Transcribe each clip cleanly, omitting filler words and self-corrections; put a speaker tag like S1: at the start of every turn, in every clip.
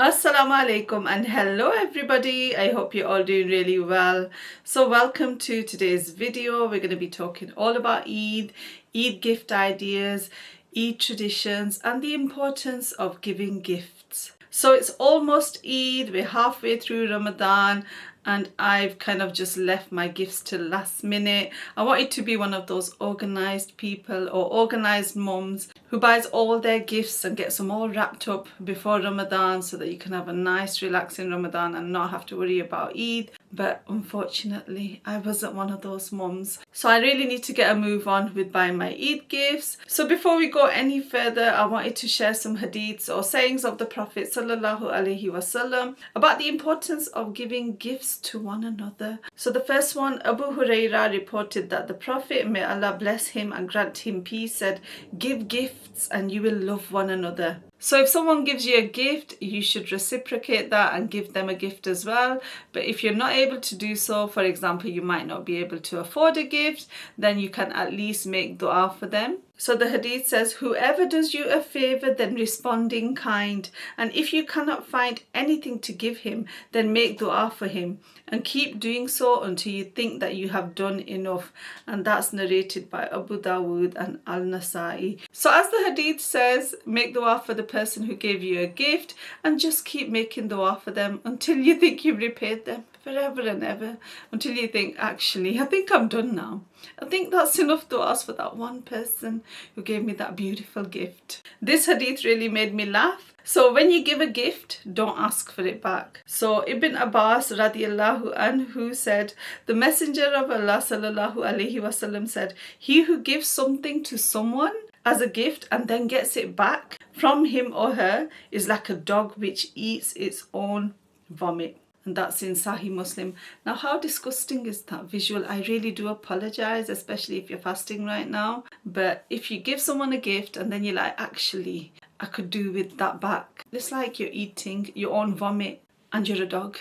S1: Assalamu alaikum and hello everybody. I hope you're all doing really well. So welcome to today's video. We're going to be talking all about Eid gift ideas, Eid traditions and the importance of giving gifts. So it's almost Eid, we're halfway through Ramadan and I've kind of just left my gifts till last minute. I wanted to be one of those organized people or organized mums who buys all their gifts and gets them all wrapped up before Ramadan so that you can have a nice relaxing Ramadan and not have to worry about Eid. But unfortunately I wasn't one of those mums, so I really need to get a move on with buying my Eid gifts. So before we go any further, I wanted to share some hadiths or sayings of the Prophet sallallahu alaihi wasallam about the importance of giving gifts to one another. So the first one, Abu Huraira reported that the Prophet, may Allah bless him and grant him peace, said, "Give gifts and you will love one another." So if someone gives you a gift, you should reciprocate that and give them a gift as well. But if you're not able to do so, for example, you might not be able to afford a gift, then you can at least make dua for them. So the hadith says, "Whoever does you a favor, then respond in kind. And if you cannot find anything to give him, then make dua for him. And keep doing so until you think that you have done enough." And that's narrated by Abu Dawood and Al-Nasa'i. So as the hadith says, make dua for the person who gave you a gift and just keep making dua for them until you think you've repaid them forever and ever, until you think, actually, I think I'm done now. I think that's enough to ask for that one person who gave me that beautiful gift. This hadith really made me laugh. So when you give a gift, don't ask for it back. So Ibn Abbas radiallahu anhu said, the Messenger of Allah sallallahu alaihi wasallam said, "He who gives something to someone as a gift and then gets it back from him or her is like a dog which eats its own vomit." And that's in Sahih Muslim. Now, how disgusting is that visual? I really do apologize, especially if you're fasting right now. But if you give someone a gift and then you're like, actually, I could do with that back. It's like you're eating your own vomit and you're a dog.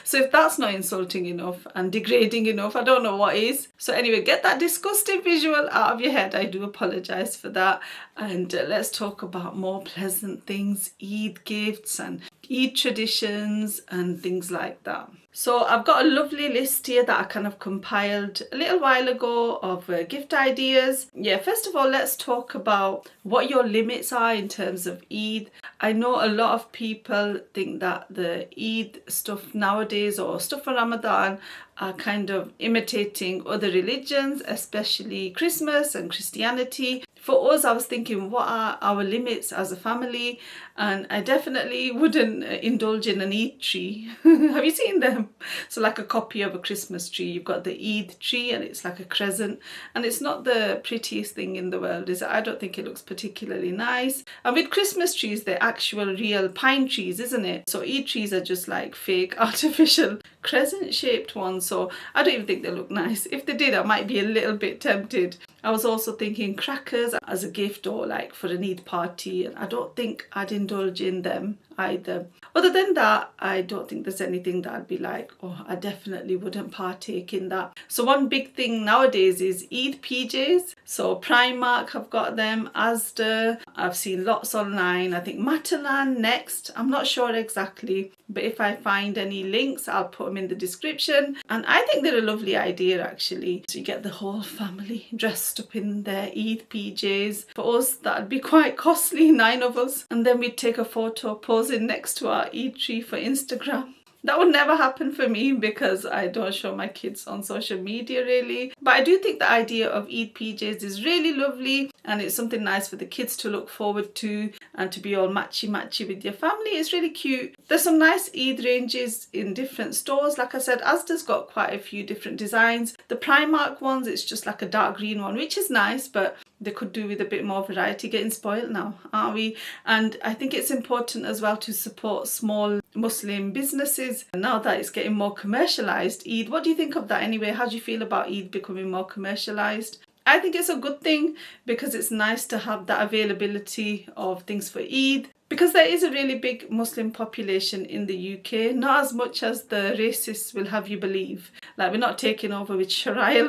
S1: So if that's not insulting enough and degrading enough, I don't know what is. So anyway, get that disgusting visual out of your head. I do apologize for that. And let's talk about more pleasant things, Eid gifts and Eid traditions and things like that. So I've got a lovely list here that I kind of compiled a little while ago of gift ideas. Yeah, first of all, let's talk about what your limits are in terms of Eid. I know a lot of people think that the Eid stuff nowadays or stuff for Ramadan are kind of imitating other religions, especially Christmas and Christianity. For us, I was thinking, what are our limits as a family? And I definitely wouldn't indulge in an Eid tree. Have you seen them? So like a copy of a Christmas tree. You've got the Eid tree and it's like a crescent. And it's not the prettiest thing in the world, is it? I don't think it looks particularly nice. And with Christmas trees, they're actual real pine trees, isn't it? So Eid trees are just like fake, artificial, crescent-shaped ones. So I don't even think they look nice. If they did, I might be a little bit tempted. I was also thinking crackers as a gift or like for an Eid party, and I don't think I'd indulge in them either. Other than that, I don't think there's anything that I'd be like, oh, I definitely wouldn't partake in that. So one big thing nowadays is Eid PJs. So Primark have got them, Asda, I've seen lots online. I think Matalan next, I'm not sure exactly, but if I find any links, I'll put them in the description. And I think they're a lovely idea actually. So you get the whole family dressed up in their Eid PJs. For us, that'd be quite costly, 9 of us. And then we'd take a photo posing next to our Eid tree for Instagram. That would never happen for me because I don't show my kids on social media really. But I do think the idea of Eid PJs is really lovely and it's something nice for the kids to look forward to and to be all matchy with your family. It's really cute. There's some nice Eid ranges in different stores. Like I said, Asda's got quite a few different designs. The Primark ones, it's just like a dark green one, which is nice, but they could do with a bit more variety. Getting spoiled now, aren't we? And I think it's important as well to support small Muslim businesses. Now that it's getting more commercialized, Eid, what do you think of that anyway? How do you feel about Eid becoming more commercialized? I think it's a good thing because it's nice to have that availability of things for Eid. Because there is a really big Muslim population in the UK, not as much as the racists will have you believe. Like, we're not taking over with Sharon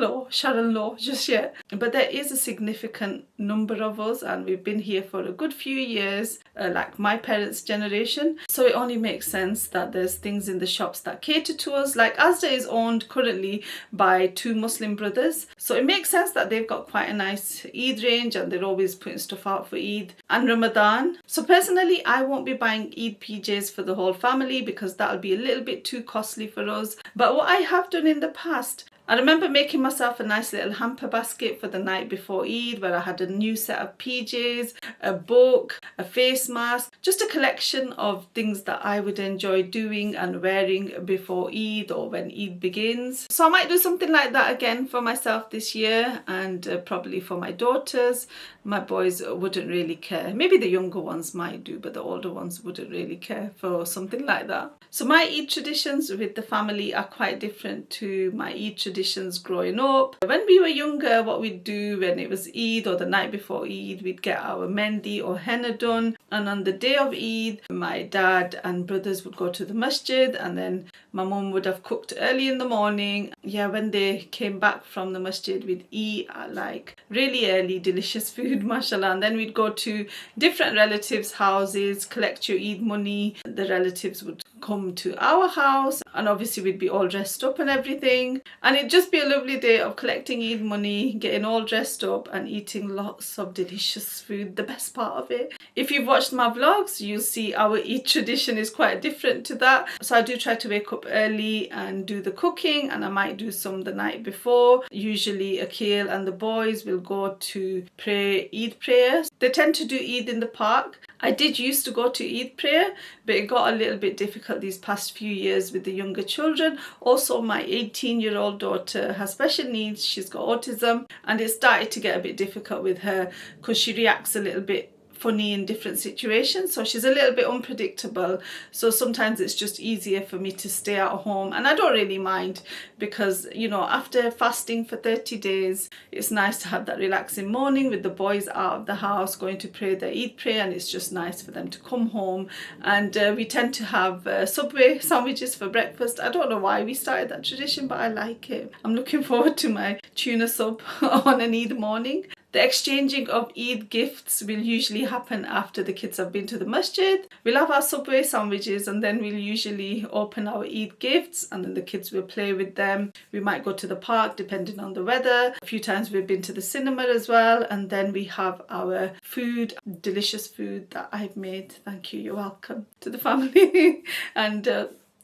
S1: law just yet. But there is a significant number of us, and we've been here for a good few years, like my parents' generation. So it only makes sense that there's things in the shops that cater to us. Like Asda is owned currently by 2 Muslim brothers. So it makes sense that they've got quite a nice Eid range, and they're always putting stuff out for Eid and Ramadan. So personally, I won't be buying Eid PJs for the whole family because that'll be a little bit too costly for us. But what I have done in the past, I remember making myself a nice little hamper basket for the night before Eid, where I had a new set of PJs, a book, a face mask, just a collection of things that I would enjoy doing and wearing before Eid or when Eid begins. So I might do something like that again for myself this year, and probably for my daughters. My boys wouldn't really care. Maybe the younger ones might do, but the older ones wouldn't really care for something like that. So my Eid traditions with the family are quite different to my Eid traditions growing up. When we were younger, what we'd do when it was Eid or the night before Eid, we'd get our mehndi or henna done. And on the day of Eid, my dad and brothers would go to the masjid, and then my mum would have cooked early in the morning. Yeah, when they came back from the masjid, we'd eat at like really early, delicious food, mashallah. And then we'd go to different relatives' houses, collect your Eid money. The relatives would come to our house, and obviously we'd be all dressed up and everything, and it'd just be a lovely day of collecting Eid money, getting all dressed up and eating lots of delicious food. The best part of it, if you've watched my vlogs, you'll see our Eid tradition is quite different to that. So I do try to wake up early and do the cooking, and I might do some the night before. Usually Akil and the boys will go to pray Eid prayers. They tend to do Eid in the park. I did used to go to Eid prayer, but it got a little bit difficult these past few years with the younger children. Also, my 18-year-old daughter has special needs. She's got autism, and it started to get a bit difficult with her because she reacts a little bit funny in different situations, so she's a little bit unpredictable. So sometimes it's just easier for me to stay at home, and I don't really mind because, you know, after fasting for 30 days, it's nice to have that relaxing morning with the boys out of the house going to pray their Eid prayer, and it's just nice for them to come home. And we tend to have Subway sandwiches for breakfast. I don't know why we started that tradition, but I like it. I'm looking forward to my tuna sub on an Eid morning. The exchanging of Eid gifts will usually happen after the kids have been to the masjid. We'll have our Subway sandwiches, and then we'll usually open our Eid gifts, and then the kids will play with them. We might go to the park depending on the weather. A few times we've been to the cinema as well, and then we have our food, delicious food that I've made. Thank you, you're welcome, to the family. And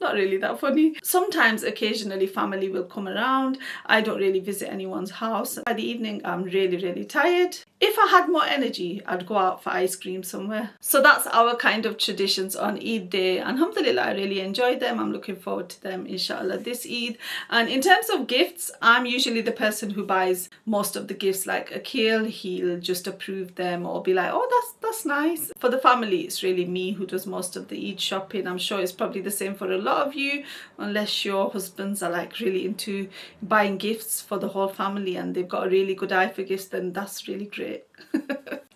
S1: not really that funny. Sometimes, occasionally, family will come around. I don't really visit anyone's house. By the evening, I'm really tired. If I had more energy, I'd go out for ice cream somewhere. So that's our kind of traditions on Eid day. Alhamdulillah, I really enjoyed them. I'm looking forward to them, inshallah, this Eid. And in terms of gifts, I'm usually the person who buys most of the gifts. Like Akil, he'll just approve them or be like, oh, that's nice. For the family, it's really me who does most of the Eid shopping. I'm sure it's probably the same for a lot of you, unless your husbands are like really into buying gifts for the whole family and they've got a really good eye for gifts, then that's really great.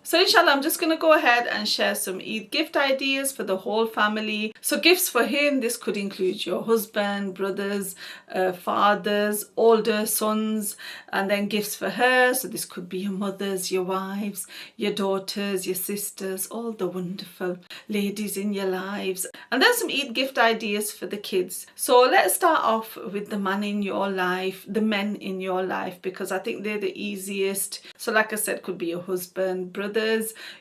S1: So inshallah, I'm just going to go ahead and share some Eid gift ideas for the whole family. So gifts for him, this could include your husband, brothers, fathers, older sons, and then gifts for her. So this could be your mothers, your wives, your daughters, your sisters, all the wonderful ladies in your lives. And then some Eid gift ideas for the kids. So let's start off with the man in your life, the men in your life, because I think they're the easiest. So like I said, could be your husband, brothers,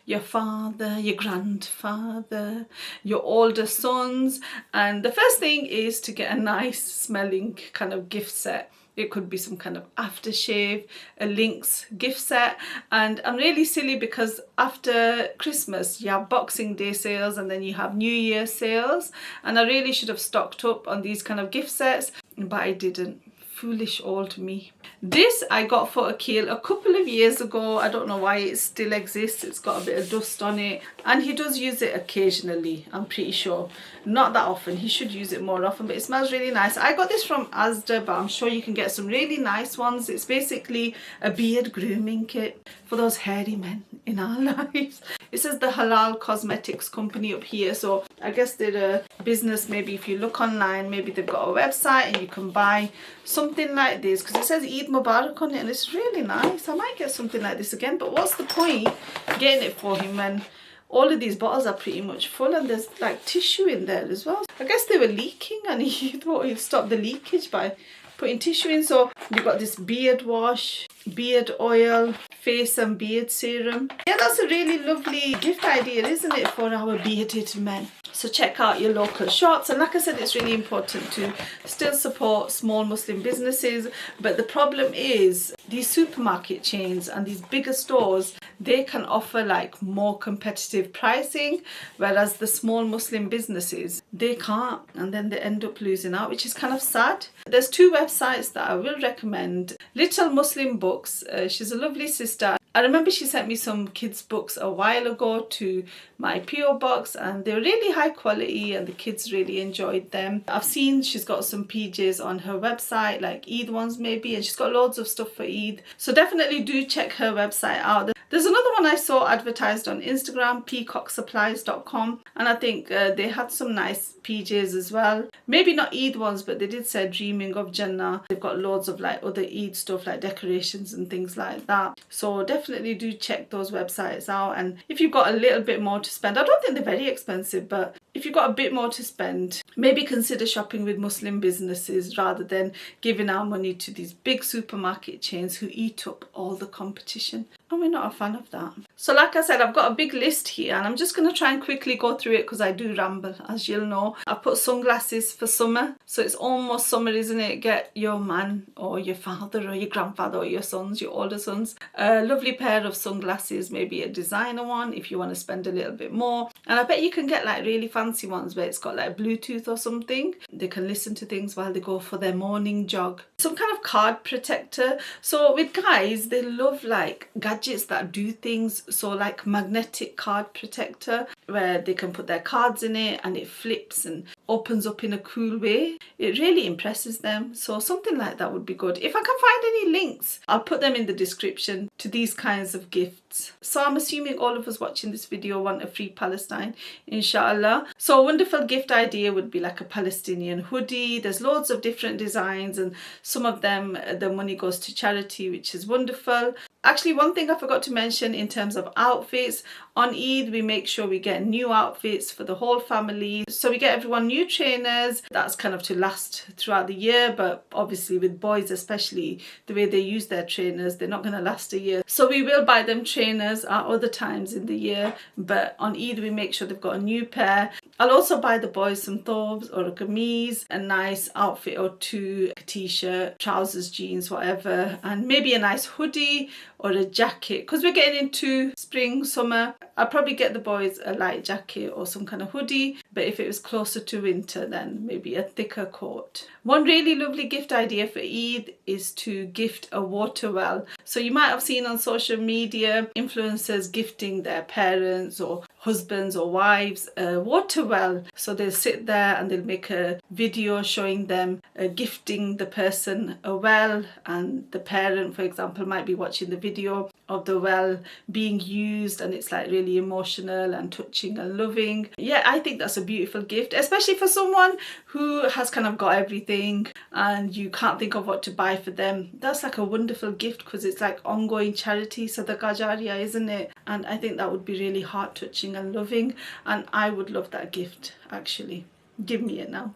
S1: your father, your grandfather, your older sons. And the first thing is to get a nice smelling kind of gift set. It could be some kind of aftershave, a Lynx gift set. And I'm really silly because after Christmas, you have Boxing Day sales and then you have New Year sales. And I really should have stocked up on these kind of gift sets, but I didn't. Foolish old me. This I got for Akil a couple of years ago. I don't know why it still exists. It's got a bit of dust on it, and he does use it occasionally, I'm pretty sure. Not that often. He should use it more often, but it smells really nice. I got this from Asda, but I'm sure you can get some really nice ones. It's basically a beard grooming kit for those hairy men in our lives. It says the Halal Cosmetics Company up here, so I guess they're a business. Maybe if you look online, maybe they've got a website and you can buy some something like this, because it says Eid Mubarak on it and it's really nice. I might get something like this again, but what's the point getting it for him when all of these bottles are pretty much full and there's like tissue in there as well. I guess they were leaking and he thought he'd stop the leakage by putting tissue in. So you've got this beard wash, beard oil, face and beard serum. Yeah, that's a really lovely gift idea, isn't it, for our bearded men? So check out your local shops, and like I said, it's really important to still support small Muslim businesses, but the problem is these supermarket chains and these bigger stores, they can offer like more competitive pricing, whereas the small Muslim businesses, they can't, and then they end up losing out, which is kind of sad. There's two websites that I will recommend. Little Muslim Books, she's a lovely sister. I remember she sent me some kids books a while ago to my PO box, and they're really high quality and the kids really enjoyed them. I've seen she's got some PJs on her website, like Eid ones maybe, and she's got loads of stuff for Eid. So definitely do check her website out. There's another one I saw advertised on Instagram, peacocksupplies.com, and I think they had some nice PJs as well. Maybe not Eid ones, but they did say Dreaming of Jannah. They've got loads of like other Eid stuff like decorations and things like that. So definitely do check those websites out. And if you've got a little bit more to spend, I don't think they're very expensive, but if you've got a bit more to spend, maybe consider shopping with Muslim businesses rather than giving our money to these big supermarket chains who eat up all the competition. And we're not a fan of that. So like I said, I've got a big list here and I'm just going to try and quickly go through it because I do ramble, as you'll know. I've put sunglasses for summer. So it's almost summer, isn't it? Get your man or your father or your grandfather or your sons, your older sons, a lovely pair of sunglasses, maybe a designer one if you want to spend a little bit more. And I bet you can get like really fancy ones where it's got like Bluetooth or something. They can listen to things while they go for their morning jog. Some kind of card protector. So with guys, they love like gadgets that do things. So like magnetic card protector where they can put their cards in it and it flips and opens up in a cool way. It really impresses them. So something like that would be good. If I can find any links, I'll put them in the description to these kinds of gifts. So I'm assuming all of us watching this video want a free Palestine, inshallah. So a wonderful gift idea would be like a Palestinian hoodie. There's loads of different designs and some of them, the money goes to charity, which is wonderful. Actually, one thing I forgot to mention in terms of outfits, on Eid we make sure we get new outfits for the whole family. So we get everyone new trainers. That's kind of to last throughout the year, but obviously with boys especially, the way they use their trainers, they're not going to last a year. So we will buy them trainers at other times in the year, but on Eid we make sure they've got a new pair. I'll also buy the boys some thobes or a kameez, a nice outfit or two, a t-shirt, trousers, jeans, whatever, and maybe a nice hoodie or a jacket because we're getting into spring, summer. I'll probably get the boys a light jacket or some kind of hoodie, but if it was closer to winter, then maybe a thicker coat. One really lovely gift idea for Eid is to gift a water well. So you might have seen on social media influencers gifting their parents or husbands or wives a water well. So they'll sit there and they'll make a video showing them gifting the person a well, and the parent, for example, might be watching the video of the well being used and it's like really emotional and touching and loving. Yeah, I think that's a beautiful gift, especially for someone who has kind of got everything and you can't think of what to buy for them. That's like a wonderful gift because it's like ongoing charity, Sadaqah Jariyah, isn't it? And I think that would be really heart touching and loving, and I would love that gift actually. Give me it now.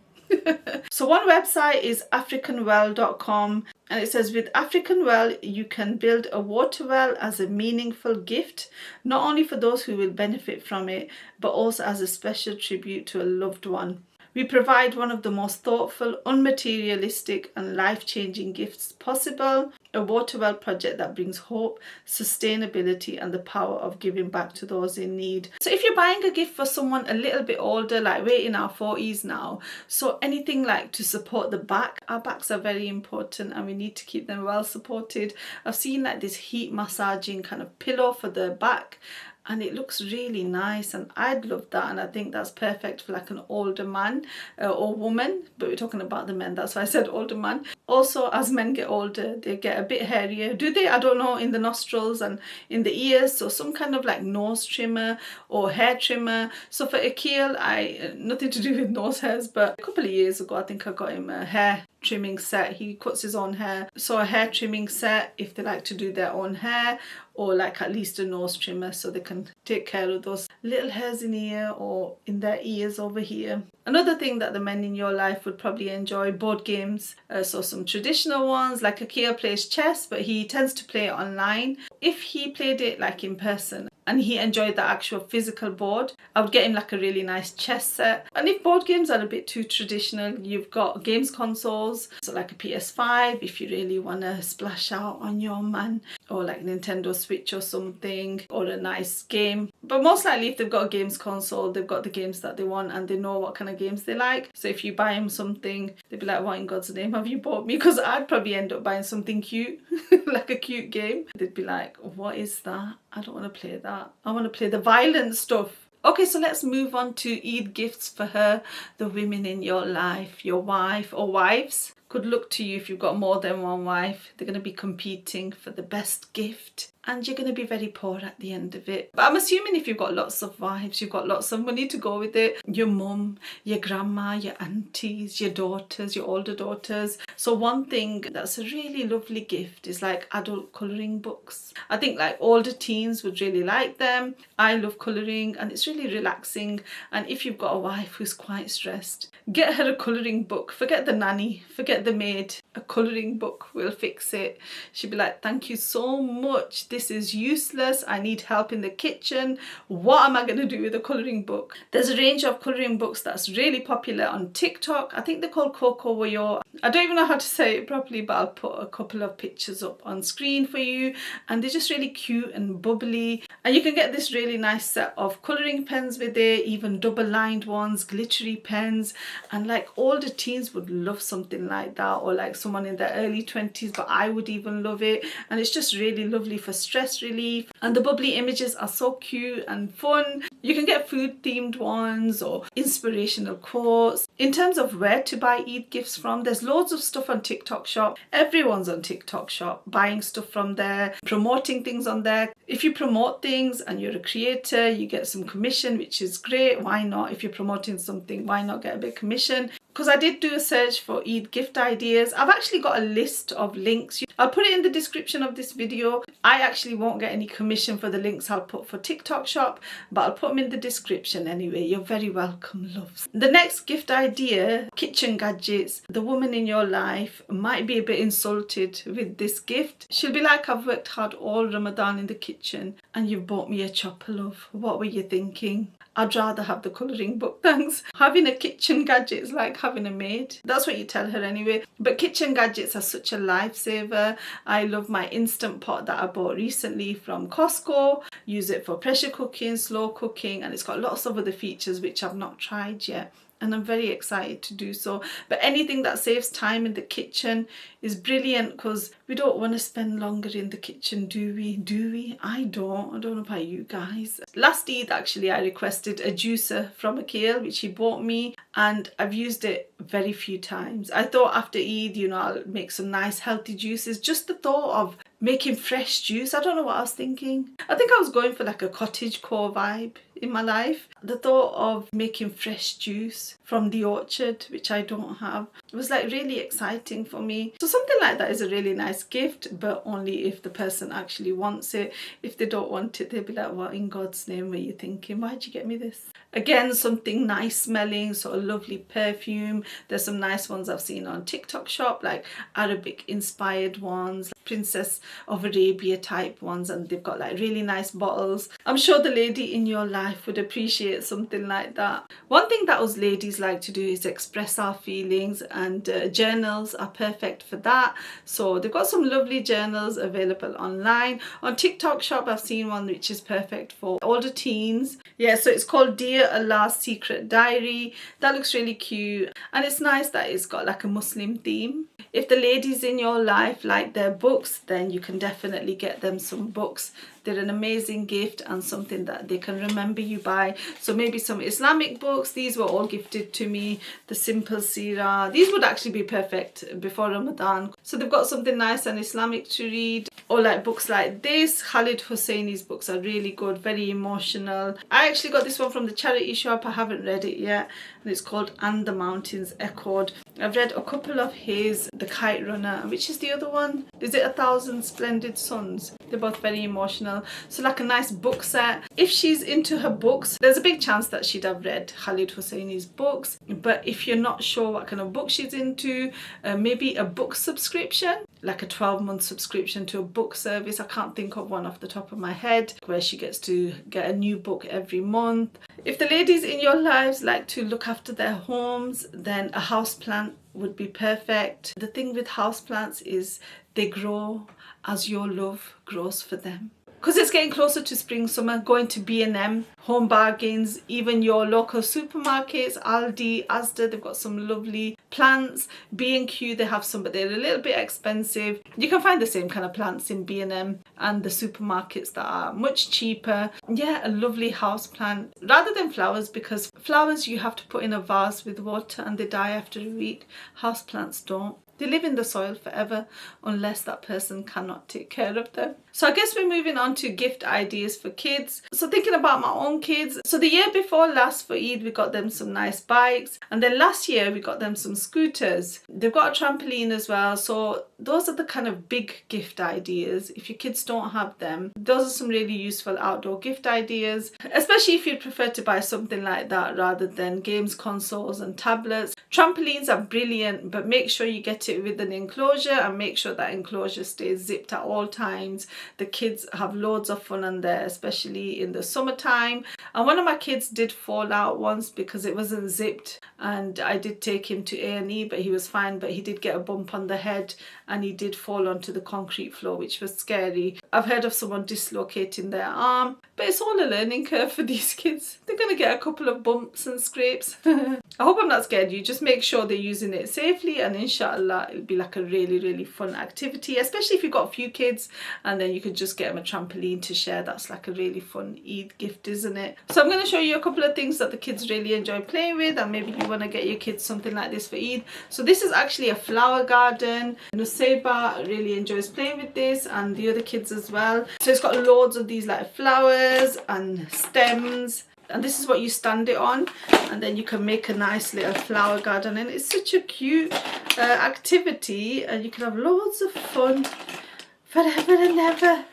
S1: So one website is africanwell.com, and it says with African Well you can build a water well as a meaningful gift, not only for those who will benefit from it, but also as a special tribute to a loved one. We provide one of the most thoughtful, unmaterialistic and life-changing gifts possible, a water well project that brings hope, sustainability and the power of giving back to those in need. So if you're buying a gift for someone a little bit older, like we're in our 40s now, so anything like to support the back, our backs are very important and we need to keep them well supported. I've seen like this heat massaging kind of pillow for the back, and it looks really nice and I'd love that, and I think that's perfect for like an older man or woman, but we're talking about the men, that's why I said older man, Also, as men get older, they get a bit hairier. Do they? I don't know, in the nostrils and in the ears. So some kind of like nose trimmer or hair trimmer. So for Akil, nothing to do with nose hairs, but a couple of years ago, I think I got him a hair trimming set. He cuts his own hair. So a hair trimming set if they like to do their own hair, or like at least a nose trimmer so they can take care of those little hairs in here or in their ears over here. Another thing that the men in your life would probably enjoy, board games. So some traditional ones, like Akil plays chess, but he tends to play it online. If he played it like in person and he enjoyed the actual physical board, I would get him like a really nice chess set. And if board games are a bit too traditional, you've got games consoles, so like a PS5 if you really want to splash out on your man, or like Nintendo Switch or something, or a nice game. But most likely if they've got a games console, they've got the games that they want and they know what kind of games they like. So if you buy them something, they'd be like, what in God's name have you bought me? Because I'd probably end up buying something cute, like a cute game. They'd be like, what is that? I don't want to play that. I want to play the violent stuff. Okay, so let's move on to Eid gifts for her. The women in your life, your wife or wives, could look to you if you've got more than one wife. They're going to be competing for the best gift, and you're going to be very poor at the end of it. But I'm assuming if you've got lots of wives, you've got lots of money to go with it. Your mum, your grandma, your aunties, your daughters, your older daughters. So one thing that's a really lovely gift is like adult colouring books. I think like older teens would really like them. I love colouring and it's really relaxing. And if you've got a wife who's quite stressed, get her a colouring book. Forget the nanny, forget the maid. A colouring book will fix it. She'll be like, thank you so much. This is useless. I need help in the kitchen. What am I going to do with a colouring book? There's a range of colouring books that's really popular on TikTok. I think they're called Coco Wayo. I don't even know how to say it properly, but I'll put a couple of pictures up on screen for you. And they're just really cute and bubbly. And you can get this really nice set of colouring pens with it, even double-lined ones, glittery pens. And like older teens would love something like that, or like someone in their early 20s, but I would even love it. And it's just really lovely for stress relief. And the bubbly images are so cute and fun. You can get food themed ones or inspirational quotes. In terms of where to buy Eid gifts from, there's loads of stuff on TikTok Shop. Everyone's on TikTok Shop, buying stuff from there, promoting things on there. If you promote things and you're a creator, you get some commission, which is great. Why not? If you're promoting something, why not get a bit of commission? Because I did do a search for Eid gift ideas. I've actually got a list of links. I'll put it in the description of this video. I actually won't get any commission for the links I'll put for TikTok Shop, but I'll put them in the description anyway. You're very welcome, loves. The next gift idea, kitchen gadgets. The woman in your life might be a bit insulted with this gift. She'll be like, I've worked hard all Ramadan in the kitchen and you've bought me a chopper, love. What were you thinking? I'd rather have the colouring book, thanks. Having a kitchen gadget is like having a maid. That's what you tell her anyway. But kitchen gadgets are such a lifesaver. I love my Instant Pot that I bought recently from Costco. Use it for pressure cooking, slow cooking, and it's got lots of other features which I've not tried yet. And I'm very excited to do so. But anything that saves time in the kitchen is brilliant, because we don't want to spend longer in the kitchen, do we? Do we? I don't know about you guys. Last Eid, actually, I requested a juicer from Akil, which he bought me, and I've used it very few times. I thought after Eid, you know, I'll make some nice healthy juices. Just the thought of making fresh juice, I don't know what I was thinking. I think I was going for like a cottagecore vibe in my life. The thought of making fresh juice from the orchard, which I don't have, it was like really exciting for me. So something like that is a really nice gift, but only if the person actually wants it. If they don't want it, they'll be like, what in God's name were you thinking? Why'd you get me this? Again, something nice smelling, so a lovely perfume. There's some nice ones I've seen on TikTok Shop, like Arabic inspired ones, Princess of Arabia type ones, and they've got like really nice bottles. I'm sure the lady in your life would appreciate something like that. One thing that us ladies like to do is express our feelings, and journals are perfect for that. So they've got some lovely journals available online. On TikTok Shop, I've seen one which is perfect for older teens. Yeah, so it's called Dear Allah's Secret Diary. That looks really cute, and it's nice that it's got like a Muslim theme. If the ladies in your life like their books, then you can definitely get them some books. they're an amazing gift and something that they can remember you by. So maybe some Islamic books. These were all gifted to me. The Simple Seerah. These would actually be perfect before Ramadan. So they've got something nice and Islamic to read. Or like books like this. Khalid Hosseini's books are really good, very emotional. I actually got this one from the charity shop. I haven't read it yet. And it's called And the Mountains Echoed. I've read a couple of his, The Kite Runner. Which is the other one? Is it 1,000 Splendid Suns? They're both very emotional. So like a nice book set. If she's into her books, there's a big chance that she'd have read Khalid Hosseini's books. But if you're not sure what kind of book she's into, maybe a book subscription, like a 12-month subscription to a book service. I can't think of one off the top of my head, where she gets to get a new book every month. If the ladies in your lives like to look after their homes, then a houseplant would be perfect. The thing with houseplants is they grow as your love grows for them. Because it's getting closer to spring, summer, going to B&M, Home Bargains, even your local supermarkets, Aldi, Asda, they've got some lovely plants. B&Q, they have some, but they're a little bit expensive. You can find the same kind of plants in B&M and the supermarkets that are much cheaper. Yeah, a lovely house plant rather than flowers, because flowers you have to put in a vase with water and they die after a week. House plants don't. They live in the soil forever unless that person cannot take care of them. So I guess we're moving on to gift ideas for kids. So thinking about my own kids. So the year before last for Eid, we got them some nice bikes. And then last year we got them some scooters. They've got a trampoline as well. So those are the kind of big gift ideas. If your kids don't have them, those are some really useful outdoor gift ideas. Especially if you'd prefer to buy something like that rather than games consoles and tablets. Trampolines are brilliant, but make sure you get it with an enclosure and make sure that enclosure stays zipped at all times. The kids have loads of fun on there, especially in the summertime. And one of my kids did fall out once because it wasn't zipped, and I did take him to A&E, but he was fine. But he did get a bump on the head and he did fall onto the concrete floor, which was scary. I've heard of someone dislocating their arm, but it's all a learning curve for these kids. They're going to get a couple of bumps and scrapes. I hope I'm not scared you. Just make sure they're using it safely, and inshallah it'll be like a really fun activity, especially if you've got a few kids, and then you could just get them a trampoline to share. That's like a really fun Eid gift, isn't it? So I'm going to show you a couple of things that the kids really enjoy playing with, and maybe you want to get your kids something like this for Eid. So this is actually a flower garden. Nusayba really enjoys playing with this, and the other kids as well. So it's got loads of these like flowers and stems, and this is what you stand it on, and then you can make a nice little flower garden, and it's such a cute activity, and you can have loads of fun forever and ever.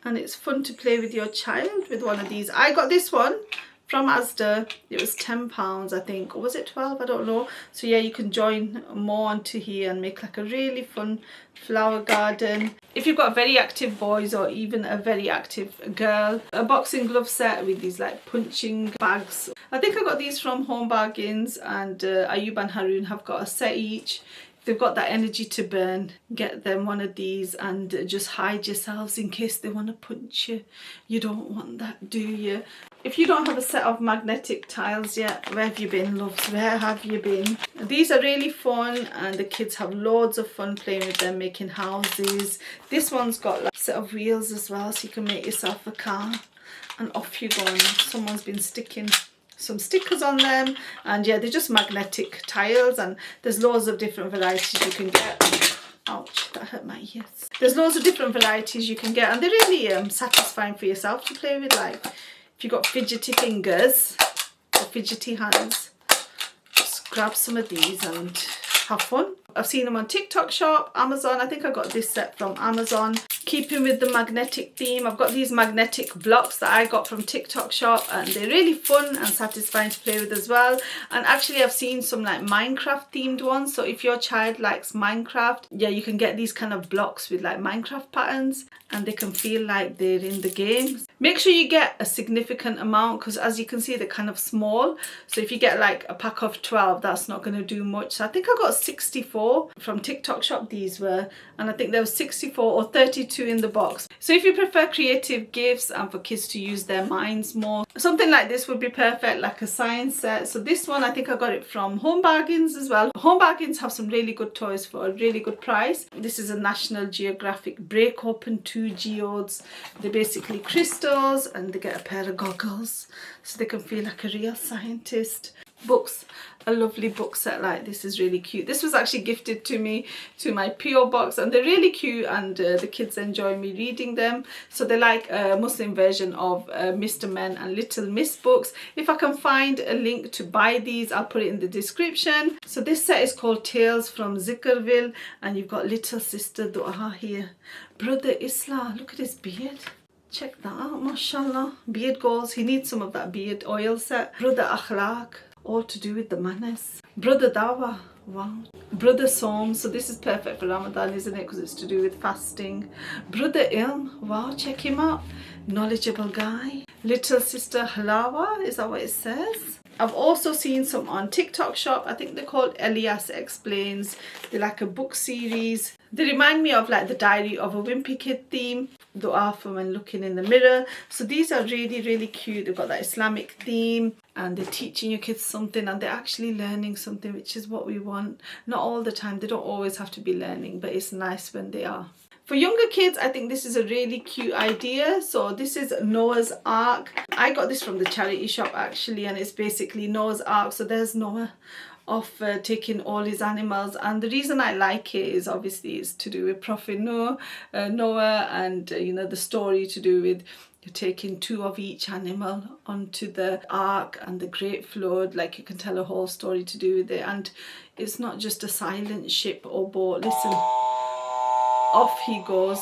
S1: And it's fun to play with your child with one of these. I got this one from Asda. It was £10 I think, or was it 12? I don't know. So yeah, you can join more onto here and make like a really fun flower garden. If you've got very active boys or even a very active girl, a boxing glove set with these like punching bags. I think I got these from Home Bargains, and Ayub and Haroon have got a set each. If they've got that energy to burn, get them one of these and just hide yourselves in case they want to punch you. You don't want that, do you? If you don't have a set of magnetic tiles yet, where have you been, loves? Where have you been? These are really fun, and the kids have loads of fun playing with them, making houses. This one's got like a set of wheels as well, so you can make yourself a car, and off you go. And someone's been sticking some stickers on them, and yeah, they're just magnetic tiles, and there's loads of different varieties you can get. Ouch, that hurt my ears. There's loads of different varieties you can get, and they're really satisfying for yourself to play with. Like if you've got fidgety fingers or fidgety hands, just grab some of these and have fun. I've seen them on TikTok shop, Amazon. I think I got this set from Amazon. Keeping with the magnetic theme, I've got these magnetic blocks that I got from TikTok shop, and they're really fun and satisfying to play with as well. And actually I've seen some like Minecraft themed ones, so if your child likes Minecraft, yeah, you can get these kind of blocks with like Minecraft patterns, and they can feel like they're in the game. Make sure you get a significant amount, because as you can see they're kind of small, so if you get like a pack of 12, that's not going to do much. So I think I got 64 from TikTok shop, these were, and I think there was 64 or 32 two in the box. So if you prefer creative gifts and for kids to use their minds more, something like this would be perfect, like a science set. So this one, I think I got it from Home Bargains as well. Home Bargains have some really good toys for a really good price. This is a National Geographic Break Open 2 geodes. They're basically crystals, and they get a pair of goggles so they can feel like a real scientist. Books, a lovely book set like this is really cute. This was actually gifted to me to my PO box, and they're really cute, and the kids enjoy me reading them. So they're like a Muslim version of Mr. Men and Little Miss books. If I can find a link to buy these, I'll put it in the description. So this set is called Tales from Zikrville, and you've got little sister Dua here. Brother Isla, look at his beard. Check that out, mashallah. Beard goals, he needs some of that beard oil set. Brother Akhlaq, all to do with the manners. Brother Dawa, wow. Brother Som, so this is perfect for Ramadan, isn't it? Because it's to do with fasting. Brother Ilm, wow, check him out. Knowledgeable guy. Little sister Halawa, is that what it says? I've also seen some on TikTok shop. I think they're called Elias Explains. They're like a book series. They remind me of like the Diary of a Wimpy Kid theme. Dua for when looking in the mirror. So these are really, really cute. They've got that Islamic theme, and they're teaching your kids something, and they're actually learning something, which is what we want. Not all the time. They don't always have to be learning, but it's nice when they are. For younger kids, I think this is a really cute idea. So this is Noah's Ark. I got this from the charity shop actually, and it's basically Noah's Ark. So there's Noah off taking all his animals, and the reason I like it is obviously it's to do with Prophet Noah, and you know, the story to do with taking 2 of each animal onto the ark and the great flood. Like, you can tell a whole story to do with it, and it's not just a silent ship or boat. Listen, off he goes.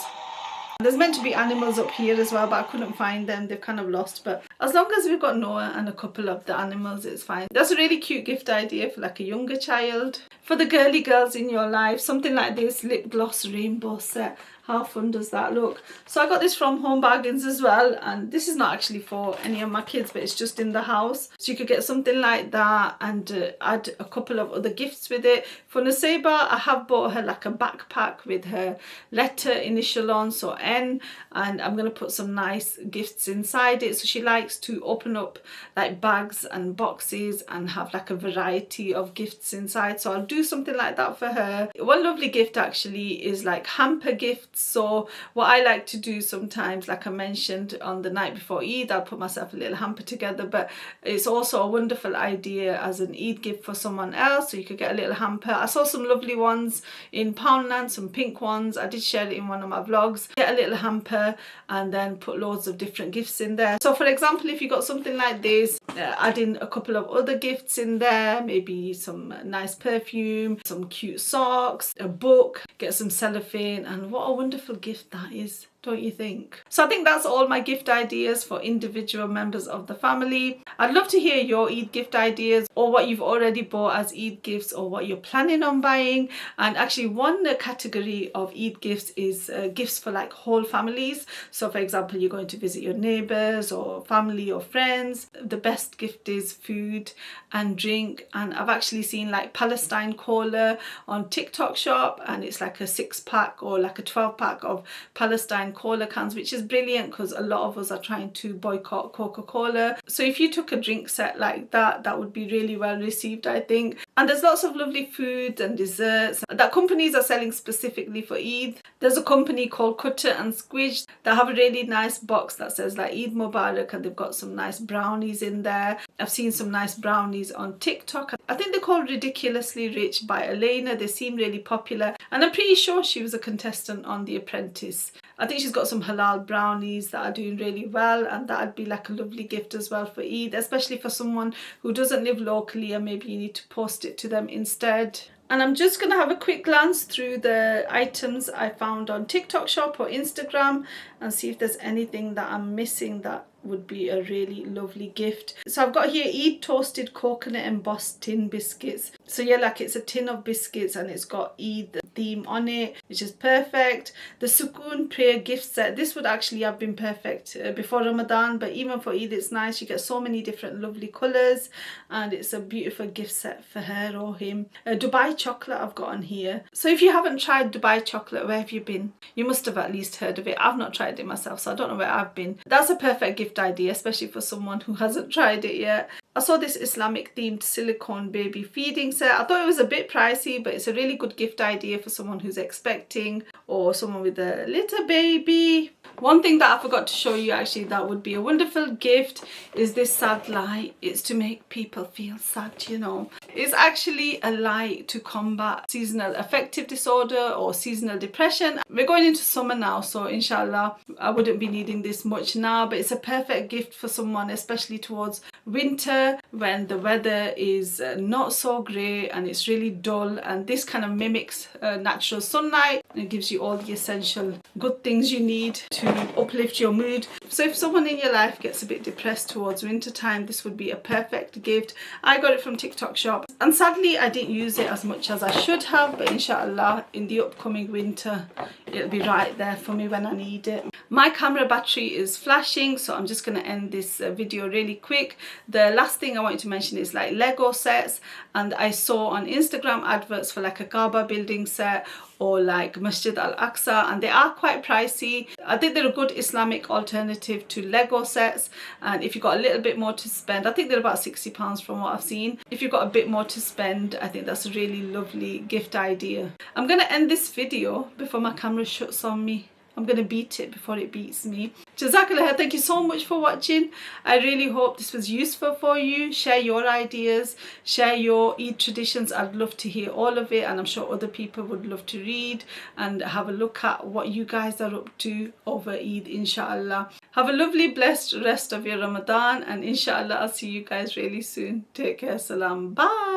S1: There's meant to be animals up here as well, but I couldn't find them. They've kind of lost. But as long as we've got Noah and a couple of the animals, it's fine. That's a really cute gift idea for like a younger child. For the girly girls in your life, something like this lip gloss rainbow set. How fun does that look? So I got this from Home Bargains as well, and this is not actually for any of my kids, but it's just in the house. So you could get something like that and add a couple of other gifts with it. For Nusayba, I have bought her like a backpack with her letter initial on, so N, and I'm going to put some nice gifts inside it. So she likes to open up like bags and boxes and have like a variety of gifts inside. So I'll do something like that for her. One lovely gift actually is like hamper gifts. So what I like to do sometimes, like I mentioned, on the night before Eid, I'll put myself a little hamper together, but it's also a wonderful idea as an Eid gift for someone else. So you could get a little hamper. I saw some lovely ones in Poundland, some pink ones. I did share it in one of my vlogs. Get a little hamper and then put loads of different gifts in there. So for example, if you got something like this, add in a couple of other gifts in there, maybe some nice perfume, some cute socks, a book, get some cellophane, and what a wonderful gift that is, don't you think? So I think that's all my gift ideas for individual members of the family. I'd love to hear your Eid gift ideas, or what you've already bought as Eid gifts, or what you're planning on buying. And actually one category of Eid gifts is gifts for like whole families. So for example, you're going to visit your neighbours or family or friends. The best gift is food and drink, and I've actually seen like Palestine Cola on TikTok shop, and it's like a 6-pack or like a 12-pack of Palestine Cola cans, which is brilliant because a lot of us are trying to boycott Coca-Cola. So if you took a drink set like that, that would be really well received, I think. And there's lots of lovely food and desserts that companies are selling specifically for Eid. There's a company called Cutter and Squidge that have a really nice box that says like Eid Mubarak, and they've got some nice brownies in there. I've seen some nice brownies on TikTok. I think they're called Ridiculously Rich by Elena. They seem really popular, and I'm pretty sure she was a contestant on The Apprentice. I think she's got some halal brownies that are doing really well, and that'd be like a lovely gift as well for Eid, especially for someone who doesn't live locally and maybe you need to post it to them instead. And I'm just going to have a quick glance through the items I found on TikTok shop or Instagram and see if there's anything that I'm missing that would be a really lovely gift. So I've got here Eid toasted coconut embossed tin biscuits. So yeah, like it's a tin of biscuits and it's got Eid theme on it, which is perfect. The Sukoon prayer gift set, this would actually have been perfect before Ramadan, but even for Eid it's nice. You get so many different lovely colours, and it's a beautiful gift set for her or him. Dubai chocolate I've got on here. So if you haven't tried Dubai chocolate, where have you been? You must have at least heard of it. I've not tried it myself, so I don't know where I've been. That's a perfect gift idea, especially for someone who hasn't tried it yet. I saw this Islamic themed silicone baby feeding set. I thought it was a bit pricey, but it's a really good gift idea for someone who's expecting or someone with a little baby. One thing that I forgot to show you actually that would be a wonderful gift is this sad light. It's to make people feel sad, you know. It's actually a light to combat seasonal affective disorder or seasonal depression. We're going into summer now, so inshallah I wouldn't be needing this much now, but it's a perfect gift for someone, especially towards winter when the weather is not so great and it's really dull, and this kind of mimics natural sunlight and it gives you all the essential good things you need to uplift your mood. So if someone in your life gets a bit depressed towards winter time, this would be a perfect gift. I got it from TikTok shop, and sadly I didn't use it as much as I should have, but inshallah in the upcoming winter it'll be right there for me when I need it. My camera battery is flashing, so I'm just going to end this video really quick. The last thing I wanted to mention is like Lego sets, and I saw on Instagram adverts for like a Kaaba building set or like Masjid Al-Aqsa, and they are quite pricey. I think they're a good Islamic alternative to Lego sets, and if you've got a little bit more to spend, I think they're about £60 from what I've seen. If you've got a bit more to spend, I think that's a really lovely gift idea. I'm going to end this video before my camera shuts on me. I'm going to beat it before it beats me. Jazakallah, thank you so much for watching. I really hope this was useful for you. Share your ideas, share your Eid traditions. I'd love to hear all of it, and I'm sure other people would love to read and have a look at what you guys are up to over Eid, inshallah. Have a lovely blessed rest of your Ramadan, and inshallah I'll see you guys really soon. Take care, salam, bye.